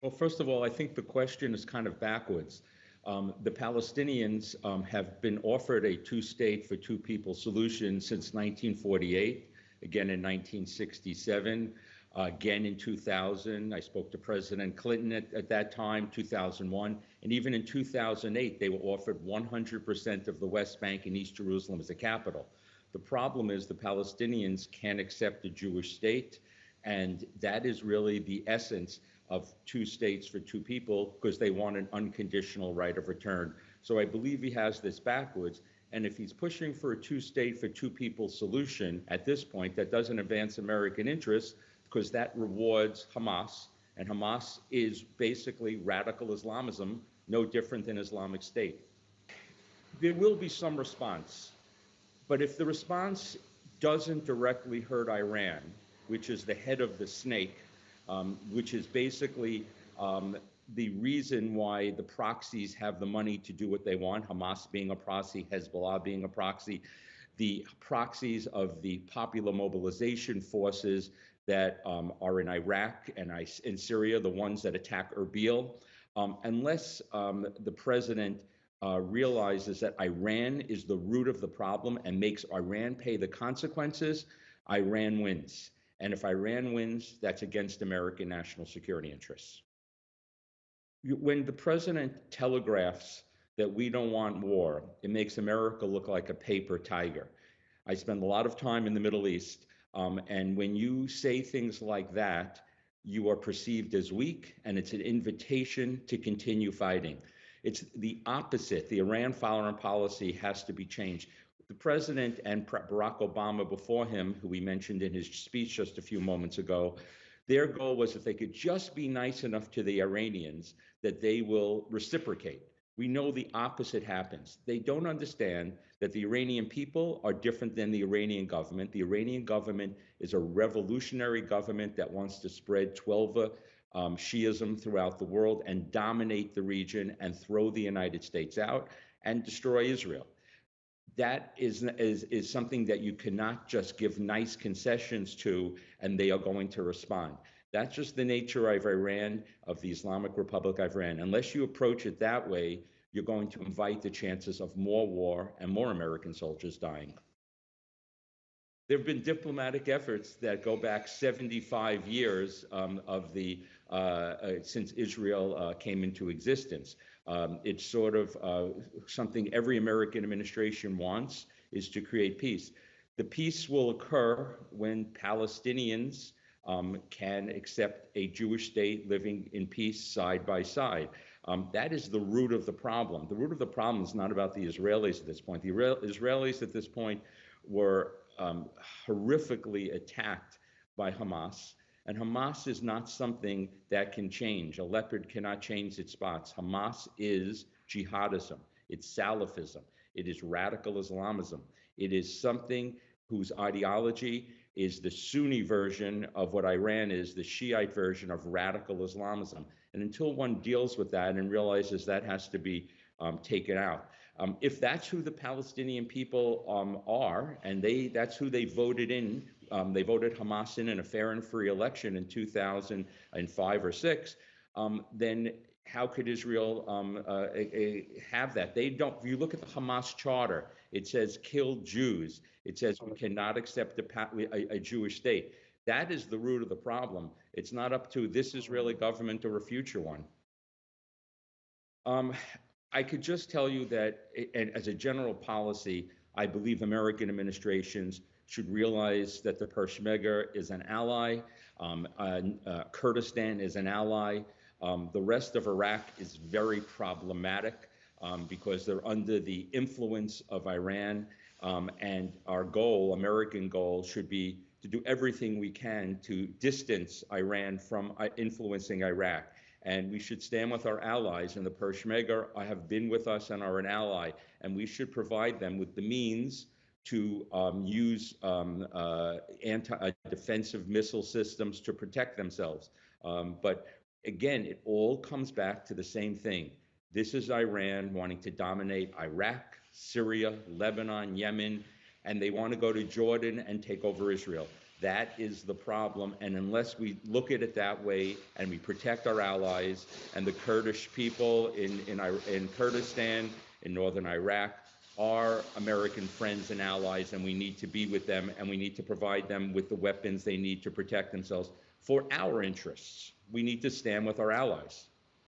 Well, first of all, I think the question is kind of backwards. The Palestinians have been offered a two-state for two-people solution since 1948, again in 1967, again in 2000. I spoke to President Clinton at that time, 2001, and even in 2008, they were offered 100% of the West Bank and East Jerusalem as a capital. The problem is the Palestinians can't accept a Jewish state, and that is really the essence of two states for two people because they want an unconditional right of return. So I believe he has this backwards. And if he's pushing for a two-state for two people solution at this point, that doesn't advance American interests because that rewards Hamas. And Hamas is basically radical Islamism, no different than Islamic State. There will be some response. But if the response doesn't directly hurt Iran, which is the head of the snake, which is basically the reason why the proxies have the money to do what they want, Hamas being a proxy, Hezbollah being a proxy, the proxies of the popular mobilization forces that are in Iraq and in Syria, the ones that attack Erbil, unless the president realizes that Iran is the root of the problem and makes Iran pay the consequences, Iran wins. And if Iran wins, that's against American national security interests. When the president telegraphs that we don't want war, it makes America look like a paper tiger. I spend a lot of time in the Middle East, and when you say things like that, you are perceived as weak, and it's an invitation to continue fighting. It's the opposite. The Iran foreign policy has to be changed. The president and Barack Obama before him, who we mentioned in his speech just a few moments ago, their goal was if they could just be nice enough to the Iranians that they will reciprocate. We know the opposite happens. They don't understand that the Iranian people are different than the Iranian government. The Iranian government is a revolutionary government that wants to spread Twelver Shiism throughout the world and dominate the region and throw the United States out and destroy Israel. That is something that you cannot just give nice concessions to and they are going to respond. That's just the nature of Iran, of the Islamic Republic of Iran. Unless you approach it that way, you're going to invite the chances of more war and more American soldiers dying. There have been diplomatic efforts that go back 75 years since Israel came into existence. It's sort of something every American administration wants, is to create peace. The peace will occur when Palestinians can accept a Jewish state living in peace side by side. That is the root of the problem. The root of the problem is not about the Israelis at this point. The Israelis at this point were horrifically attacked by Hamas. And Hamas is not something that can change. A leopard cannot change its spots. Hamas is jihadism. It's Salafism. It is radical Islamism. It is something whose ideology is the Sunni version of what Iran is, the Shiite version of radical Islamism. And until one deals with that and realizes that has to be taken out. If that's who the Palestinian people are, and that's who they voted in, they voted Hamas in a fair and free election in 2005 or 6, then how could Israel have that? They don't. If you look at the Hamas charter, it says kill Jews. It says we cannot accept a Jewish state. That is the root of the problem. It's not up to this Israeli government or a future one. I could just tell you that, and as a general policy, I believe American administrations should realize that the Peshmerga is an ally, Kurdistan is an ally. The rest of Iraq is very problematic because they're under the influence of Iran. And our goal, American goal, should be to do everything we can to distance Iran from influencing Iraq. And we should stand with our allies, and the Peshmerga have been with us and are an ally, and we should provide them with the means to use anti-defensive missile systems to protect themselves. But again, it all comes back to the same thing. This is Iran wanting to dominate Iraq, Syria, Lebanon, Yemen, and they want to go to Jordan and take over Israel. That is the problem. And unless we look at it that way and we protect our allies and the Kurdish people in Kurdistan, in northern Iraq, are American friends and allies, and we need to be with them, and we need to provide them with the weapons they need to protect themselves for our interests. We need to stand with our allies.